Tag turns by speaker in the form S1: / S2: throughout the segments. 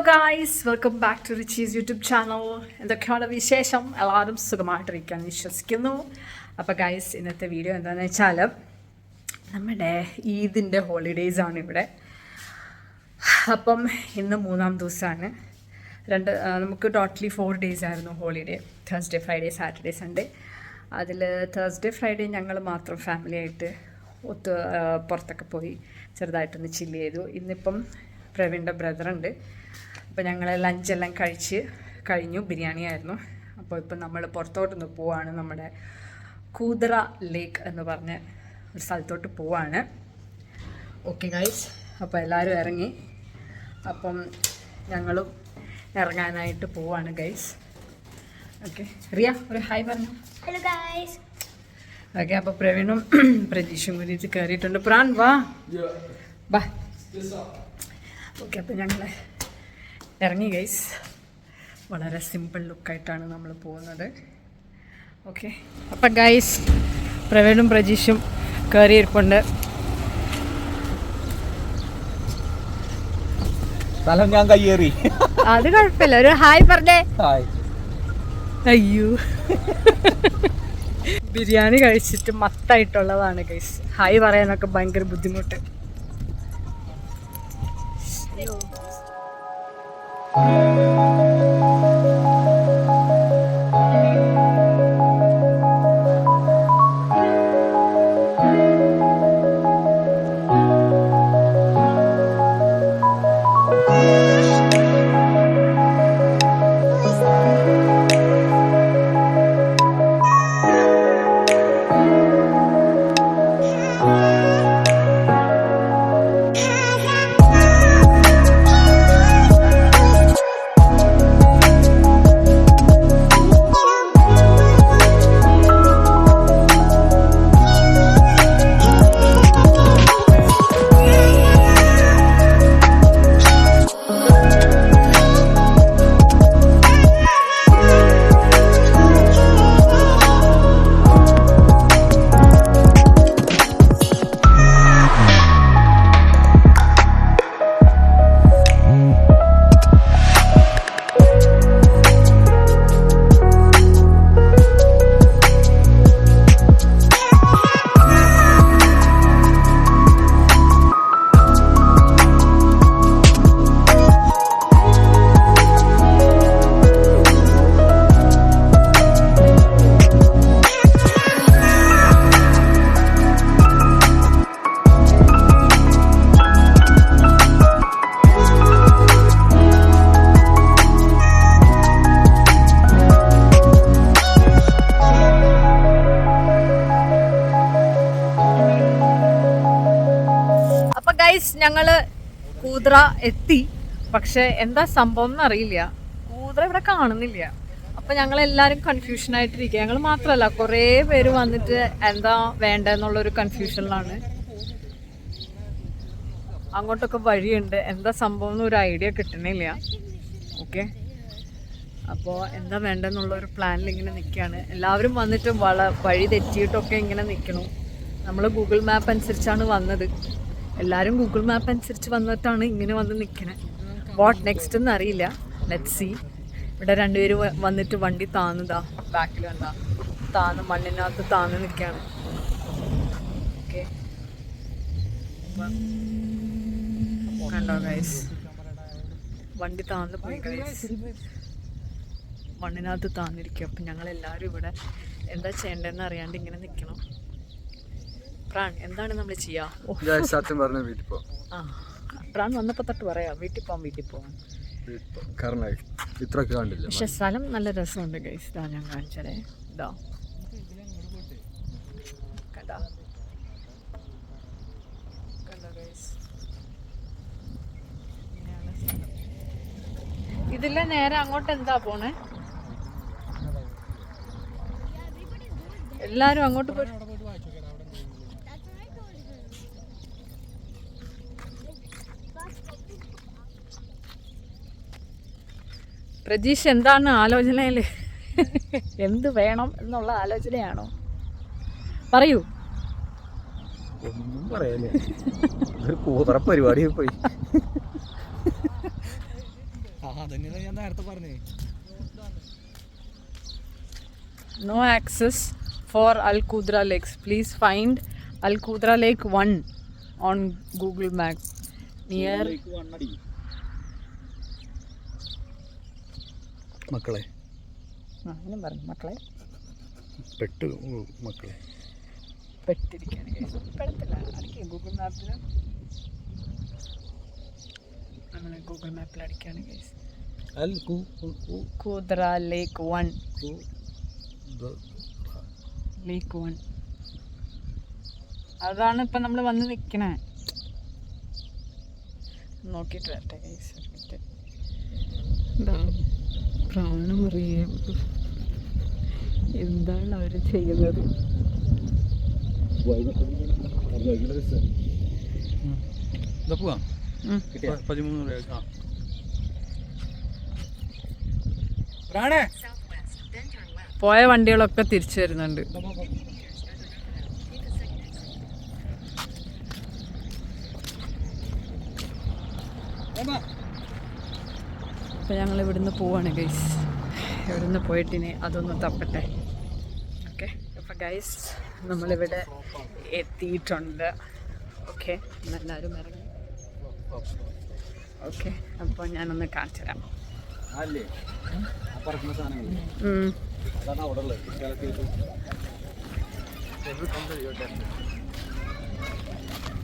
S1: Guys, welcome back to Richie's YouTube channel. എന്തൊക്കെയാണ് വിശേഷം? എല്ലാവരും സുഖമായിട്ടിരിക്കാൻ വിശ്വസിക്കുന്നു. അപ്പോൾ ഗായ്സ്, ഇന്നത്തെ വീഡിയോ എന്താണെന്ന് വെച്ചാൽ നമ്മുടെ ഈദിൻ്റെ ഹോളിഡേയ്സ് ആണ് ഇവിടെ. അപ്പം ഇന്ന് 3-ാം ദിവസമാണ്. നമുക്ക് ടോട്ടലി 4 days ആയിരുന്നു holiday. Thursday, Friday, Saturday, Sunday. അതിൽ തേഴ്സ്ഡേ, ഫ്രൈഡേ ഞങ്ങൾ മാത്രം ഫാമിലിയായിട്ട് പുറത്തൊക്കെ പോയി ചെറുതായിട്ടൊന്ന് ചില്ല് ചെയ്തു. ഇന്നിപ്പം പ്രവീണിൻ്റെ ബ്രദറുണ്ട്. അപ്പോൾ ഞങ്ങൾ ലഞ്ചെല്ലാം കഴിഞ്ഞു. ബിരിയാണി ആയിരുന്നു. അപ്പോൾ ഇപ്പം നമ്മൾ പുറത്തോട്ടൊന്ന് പോവാണ്. നമ്മുടെ കൂതറ ലേക്ക് എന്ന് പറഞ്ഞ ഒരു സ്ഥലത്തോട്ട് പോവാണ്. ഓക്കെ ഗൈസ്, അപ്പോൾ എല്ലാവരും ഇറങ്ങി. അപ്പം ഞങ്ങളും ഇറങ്ങാനായിട്ട് പോവാണ് ഗൈസ്. ഓക്കെ, റിയ ഒരു ഹായ് പറഞ്ഞു.
S2: Hello guys.
S1: ഓക്കെ, അപ്പോൾ പ്രവീണും പ്രജീഷും കൂടിയിട്ട് കയറിയിട്ടുണ്ട്. പ്രാൺ വാ ബാ. ഓക്കെ, അപ്പോൾ ഞങ്ങൾ ഇറങ്ങി ഗൈസ്. വളരെ സിമ്പിൾ ലുക്കായിട്ടാണ് നമ്മൾ പോകുന്നത്. ഓക്കെ, അപ്പം ഗൈസ് പ്രവീണും പ്രജീഷും കയറിയിരിപ്പുണ്ട്.
S3: സ്ഥലം ഞാൻ കയ്യേറി.
S1: അത് കുഴപ്പമില്ല, ഒരു ഹായ് പറഞ്ഞേ. അയ്യോ, ബിരിയാണി കഴിച്ചിട്ട് മത്തായിട്ടുള്ളതാണ് ഗൈസ്. ഹായ് പറയാനൊക്കെ ഭയങ്കര ബുദ്ധിമുട്ട്. ഞങ്ങൾ കൂതറ എത്തി. പക്ഷെ എന്താ സംഭവം എന്നറിയില്ല. കൂതറ ഇവിടെ കാണുന്നില്ല. അപ്പം ഞങ്ങളെല്ലാവരും കൺഫ്യൂഷനായിട്ടിരിക്കുക. ഞങ്ങൾ മാത്രമല്ല, കുറേ പേര് വന്നിട്ട് എന്താ വേണ്ടെന്നുള്ളൊരു കൺഫ്യൂഷനിലാണ്. അങ്ങോട്ടൊക്കെ വഴിയുണ്ട്, എന്താ സംഭവം എന്നൊരു ഐഡിയ കിട്ടണില്ല. ഓക്കെ, അപ്പോൾ എന്താ വേണ്ടെന്നുള്ളൊരു പ്ലാനിൽ ഇങ്ങനെ നിൽക്കുകയാണ്. എല്ലാവരും വന്നിട്ട് വഴി തെറ്റിയിട്ടൊക്കെ ഇങ്ങനെ നിൽക്കണം. നമ്മൾ ഗൂഗിൾ മാപ്പ് അനുസരിച്ചാണ് വന്നത്. എല്ലാവരും ഗൂഗിൾ മാപ്പ് അനുസരിച്ച് വന്നിട്ടാണ് ഇങ്ങനെ വന്ന് നിൽക്കണേ. വാട്ട് നെക്സ്റ്റ് എന്ന് അറിയില്ല. Let's see. ഇവിടെ 2 പേര് വന്നിട്ട് വണ്ടി താന്നതാ. ബാക്കിൽ കണ്ടാ താന്ന് മണ്ണിനകത്ത് താന്ന് നിൽക്കുകയാണ്. ഓക്കെ, കണ്ടോ ഗൈസ്, വണ്ടി താന്ന് പോയി ഗൈസ്. മണ്ണിനകത്ത് താന്നിരിക്കും. അപ്പം ഞങ്ങളെല്ലാവരും ഇവിടെ എന്താ ചെയ്യേണ്ടതെന്ന് അറിയാണ്ട് ഇങ്ങനെ നിൽക്കണം. പ്രാൺ, എന്താണ് നമ്മൾ ചെയ്യുക?
S3: സത്യം പറഞ്ഞ വീട്ടിൽ പോവാം.
S1: പ്രാൺ വന്നപ്പോൾ തൊട്ട് പറയാം വീട്ടിൽ പോവാം.
S3: ഇത്രയൊക്കെ കണ്ടില്ല.
S1: പക്ഷെ സ്ഥലം നല്ല രസമുണ്ട് ഗൈസ്. ഇതാ ഞാൻ കാണിച്ചേ. ഇതാ കണ്ടോ ഗൈസ്, ഇങ്ങനെയാണ് സ്ഥലം. ഇതിലെ നേരെ അങ്ങോട്ട് എന്താ പോണേ? എല്ലാരും അങ്ങോട്ട് പോയി. പ്രജീഷ്, എന്താണ് ആലോചനയിൽ? എന്ത് വേണം എന്നുള്ള ആലോചനയാണോ? പറയൂ.
S3: ഒന്നും പറയല്ലേ, ഒരു കൂതറ പരിപാടി പോയി. അതന്നെ ഞാൻ നേരത്തെ പറഞ്ഞേ.
S1: No access for Al Qudra Lakes. Please find Al Qudra Lake 1 on Google Map. Near
S3: മക്കളെ
S1: അങ്ങനെ പറഞ്ഞു മക്കളെ
S3: പെട്ടു മക്കളെ
S1: പെട്ടിരിക്കുകയാണ് പെടത്തില്ല അടിക്കുക ഗൂഗിൾ മാപ്പിൽ നമ്മൾ ഗൂഗിൾ മാപ്പിൽ അടിക്കുകയാണ് ഗൈസ് കൂദ്ര ലേക്ക് 1 ലേക്ക് 1 അതാണ് ഇപ്പം നമ്മൾ വന്ന് നിൽക്കണേ. നോക്കിയിട്ട് വരട്ടെ ഗൈസ് ഒരു മിനിറ്റ്. എന്താ പ്രാണം അറിയാം എന്താണ് അവർ ചെയ്യുന്നത്.
S3: പോവാം 13 രൂപ.
S1: പോയ വണ്ടികളൊക്കെ തിരിച്ചു വരുന്നുണ്ട്. അപ്പം ഞങ്ങൾ ഇവിടുന്ന് പോവാണ് ഗൈസ്. ഇവിടുന്ന് പോയിട്ടിനി അതൊന്ന് തപ്പട്ടെ. ഓക്കെ അപ്പം ഗൈസ് നമ്മളിവിടെ എത്തിയിട്ടുണ്ട്. ഓക്കെ എല്ലാവരും ഇറങ്ങി. ഓക്കെ അപ്പോൾ ഞാനൊന്ന് കാണിച്ചു തരാം.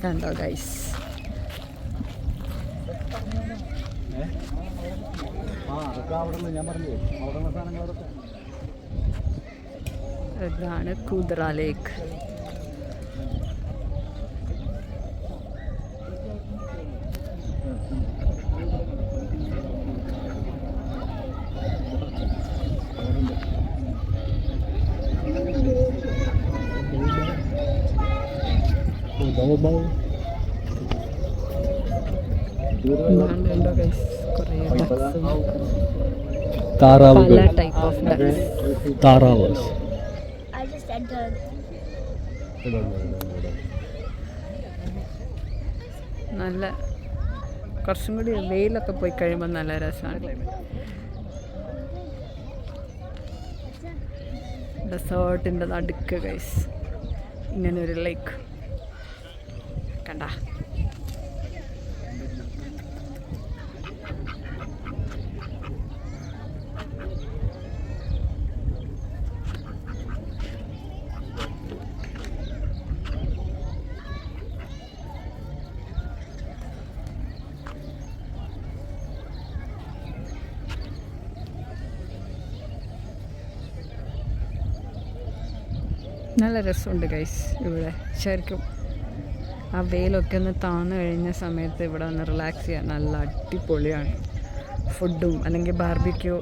S1: കണ്ടോ ഗൈസ് ഇതാണ് കൂദ്ര ലേക്ക്. ഉണ്ടോ ഗൈസ് കുറേ പല ടൈപ്പ് ഓഫ്
S3: താറാവ്.
S1: നല്ല കുറച്ചും കൂടി വെയിലൊക്കെ പോയി കഴിയുമ്പോൾ നല്ല രസമാണ്. ഡെസേർട്ടിൻ്റെ നടുക്ക് ഗൈസ് ഇങ്ങനെ ഒരു ലേക്ക് കണ്ട. നല്ല രസമുണ്ട് ഗൈസ് ഇവിടെ. ശരിക്കും ആ വെയിലൊക്കെ ഒന്ന് താന്നു കഴിഞ്ഞ സമയത്ത് ഇവിടെ ഒന്ന് റിലാക്സ് ചെയ്യാൻ നല്ല അടിപൊളിയാണ്. ഫുഡും അല്ലെങ്കിൽ ബാർബിക്യൂ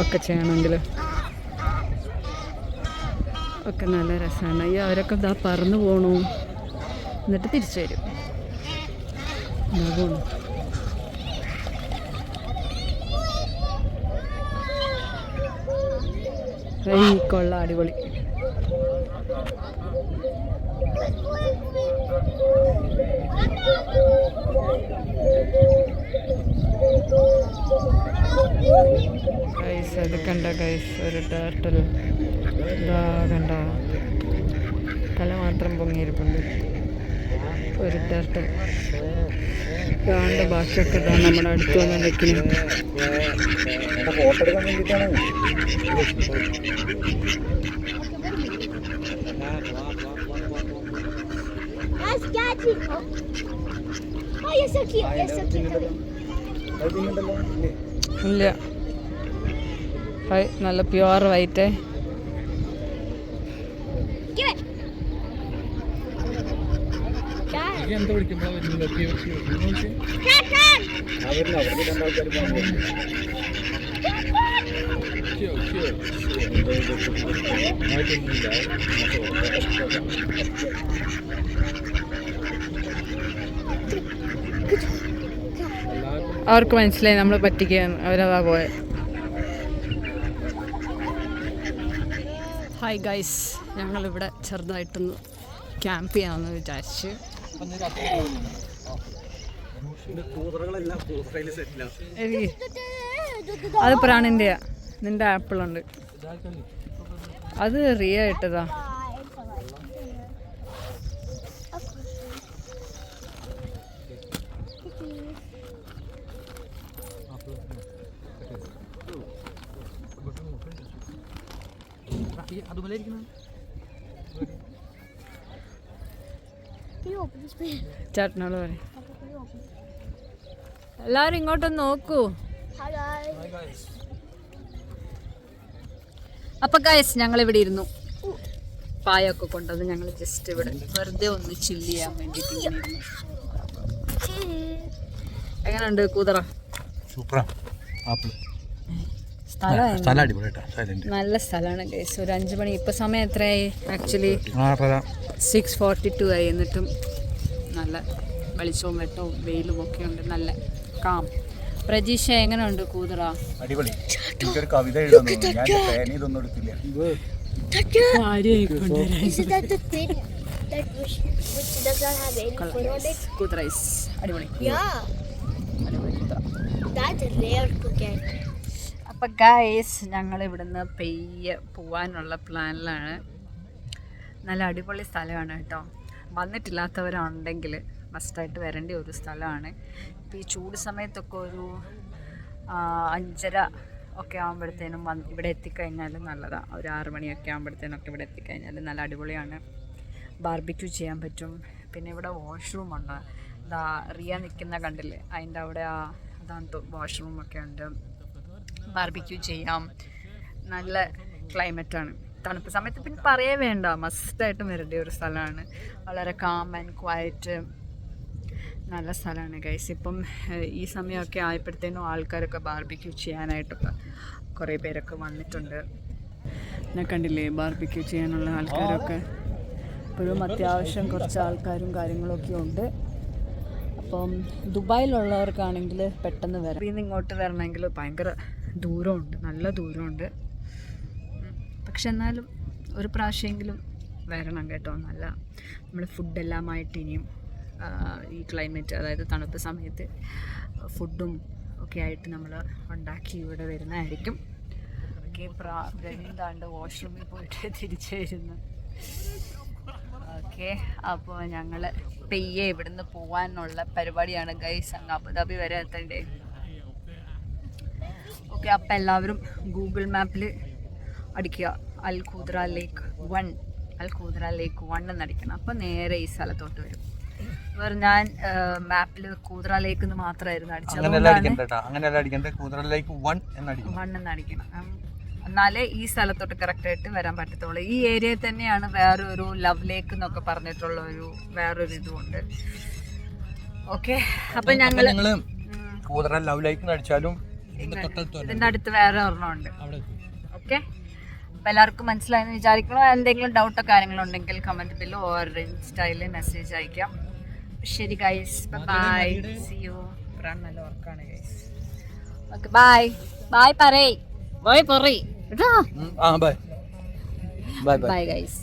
S1: ഒക്കെ ചെയ്യണമെങ്കിൽ ഒക്കെ നല്ല രസമാണ്. ഈ അവരൊക്കെ ഇതാ പറന്നു പോകണു എന്നിട്ട് തിരിച്ചു വരും. പോണു കൊള്ള അടിപൊളി. ഗൈസ് അത് കണ്ട ഗൈസ് ഒരു ടേർട്ടിൽ ഇതാ കണ്ട തല മാത്രം പൊങ്ങിയിരിപ്പുണ്ട് ഒരു ടേർട്ടിൽ. കാണ്ട ബാക്കിയൊക്കെ ഇതാ നമ്മുടെ അടുത്ത് വന്ന് നിൽക്കുന്നു. ഇല്ല നല്ല പ്യുവർ വൈറ്റ്. അവർക്ക് മനസ്സിലായി നമ്മൾ പറ്റിക്കുകയാണ്. അവരതാ പോയത്. ഹായ് ഗൈസ്, ഞങ്ങളിവിടെ ചെറുതായിട്ടൊന്ന് ക്യാമ്പ് ചെയ്യാമെന്ന് വിചാരിച്ച്. അത് പ്രാണിൻ്റെയാ. നിന്റെ ആപ്പിളുണ്ട്. അത് റിയ ഇട്ടതാ. ചേട്ടനോട് പറയും. എല്ലാരും ഇങ്ങോട്ടൊന്ന് നോക്കൂ. അപ്പൊ ഗൈസ് ഞങ്ങൾ ഇവിടെ ഇരുന്നു, പായൊക്കെ കൊണ്ടത്. ഞങ്ങൾ ജസ്റ്റ് ഇവിടെ വെറുതെ ഒന്ന് ചില്ല് ചെയ്യാൻ വേണ്ടിട്ട് ഇങ്ങനെ ഇരുന്നു. എങ്ങനെയുണ്ട് കൂതറ? നല്ല സ്ഥലമാണ് ഗൈസ്. ഒരു 5 മണി. ഇപ്പൊ സമയം എത്രയായി? ആക്ച്വലി 6:42 ആയി. എന്നിട്ടും നല്ല വെളിച്ചവും വെട്ടവും വെയിലും ഒക്കെ ഉണ്ട്. നല്ല കാം. പ്രജീഷ എങ്ങനെയുണ്ട് കൂതറ?
S2: അടിപൊളി. എനിക്കൊരു കവിത എഴുതാൻ തോന്നുന്നു. ഞാൻ പേന ഇതൊന്നും എടുത്തില്ല.
S1: അപ്പൊ ഗൈസ് ഞങ്ങൾ ഇവിടുന്ന് പെയ്യെ പോവാനുള്ള പ്ലാനിലാണ്. നല്ല അടിപൊളി സ്ഥലമാണ് കേട്ടോ. വന്നിട്ടില്ലാത്തവരുണ്ടെങ്കിൽ മസ്റ്റായിട്ട് വരേണ്ട ഒരു സ്ഥലമാണ്. ഇപ്പോൾ ഈ ചൂട് സമയത്തൊക്കെ ഒരു 5:30 ഒക്കെ ആകുമ്പോഴത്തേനും ഇവിടെ എത്തിക്കഴിഞ്ഞാൽ നല്ലതാണ്. ഒരു 6 മണിയൊക്കെ ആകുമ്പോഴത്തേനൊക്കെ ഇവിടെ എത്തിക്കഴിഞ്ഞാൽ നല്ല അടിപൊളിയാണ്. ബാർബിക്യൂ ചെയ്യാൻ പറ്റും. പിന്നെ ഇവിടെ വാഷ്റൂമുണ്ട്. ഇതാ റിയ നിൽക്കുന്ന കണ്ടില്ലേ, അതിൻ്റെ അവിടെ അതാണ് വാഷ്റൂമൊക്കെ ഉണ്ട്. ബാർബിക്യൂ ചെയ്യാം. നല്ല ക്ലൈമറ്റാണ്. തണുപ്പ് സമയത്ത് പിന്നെ പറയേ വേണ്ട, മസ്റ്റായിട്ടും വരേണ്ട ഒരു സ്ഥലമാണ്. വളരെ കാം ആൻഡ് ക്വയറ്റ് നല്ല സ്ഥലമാണ് ഗൈസ്. ഇപ്പം ഈ സമയമൊക്കെ ആയപ്പോഴത്തേനും ആൾക്കാരൊക്കെ ബാർബിക്യൂ ചെയ്യാനായിട്ടൊക്കെ കുറേ പേരൊക്കെ വന്നിട്ടുണ്ട്. ഞാൻ കണ്ടില്ലേ ബാർബിക്യൂ ചെയ്യാനുള്ള ആൾക്കാരൊക്കെ. ഇപ്പോഴും അത്യാവശ്യം കുറച്ച് ആൾക്കാരും കാര്യങ്ങളൊക്കെ ഉണ്ട്. അപ്പം ദുബായിലുള്ളവർക്കാണെങ്കിൽ പെട്ടെന്ന് വരാം. ഇന്ന് ഇങ്ങോട്ട് വരണമെങ്കിൽ ഭയങ്കര ദൂരമുണ്ട്, നല്ല ദൂരമുണ്ട്. പക്ഷെ എന്നാലും ഒരു പ്രാവശ്യമെങ്കിലും വരണം കേട്ടോ. നല്ല നമ്മൾ ഫുഡെല്ലാമായിട്ട് ഇനിയും ഈ ക്ലൈമറ്റ്, അതായത് തണുപ്പ് സമയത്ത് ഫുഡും ഒക്കെ ആയിട്ട് നമ്മൾ ഉണ്ടാക്കി ഇവിടെ വരുന്നതായിരിക്കും. ഓക്കെ, പ്രവീന്താണ്ട് വാഷ്റൂമിൽ പോയിട്ട് തിരിച്ചു വരുന്നു. ഓക്കെ, അപ്പോൾ ഞങ്ങൾ പെയ്യെ ഇവിടുന്ന് പോകാനുള്ള പരിപാടിയാണ് ഗൈസ്. അങ്ങ് അബുദാബി വരെ എത്തണ്ടേ. ഓക്കെ, അപ്പോൾ എല്ലാവരും ഗൂഗിൾ മാപ്പിൽ അടിക്കുക അൽ ഖൂദ്ര ലേക്ക് 1 എന്നടിക്കണം. അപ്പോൾ നേരെ ഈ സ്ഥലത്തോട്ട് വരും. ഞാൻ മാപ്പിൽ ഖൂദ്ര ലേക്ക് എന്ന് മാത്രമായിരുന്നു അടിച്ചത്. 1 എന്നടിക്കണം. എന്നാലേ ഈ സ്ഥലത്തോട്ട് കറക്റ്റായിട്ട് വരാൻ പറ്റത്തുള്ളൂ. ഈ ഏരിയയിൽ തന്നെയാണ് വേറൊരു ലവ് ലേക്ക് എന്നൊക്കെ പറഞ്ഞിട്ടുള്ള വേറൊരു ഇതുമുണ്ട്. ഓക്കെ, അപ്പം ഞങ്ങൾ ഇതിൻ്റെ അടുത്ത് വേറെ ഒരെണ്ണമുണ്ട്. ഓക്കെ, അപ്പം എല്ലാവർക്കും മനസ്സിലായെന്ന് വിചാരിക്കണം. എന്തെങ്കിലും ഡൗട്ടോ കാര്യങ്ങളോ ഉണ്ടെങ്കിൽ കമൻറ്റ് ബില്ലോ ഓർ ഇൻസ്റ്റയിൽ മെസ്സേജ് അയക്കാം. ശരി ഗൈസ്, ബൈ, സി യു. നല്ല വർക്കാണ് ഗൈസ്. ഓക്കെ, ബൈ ബൈ പറയ്, ബൈ പറയ്. Bye guys.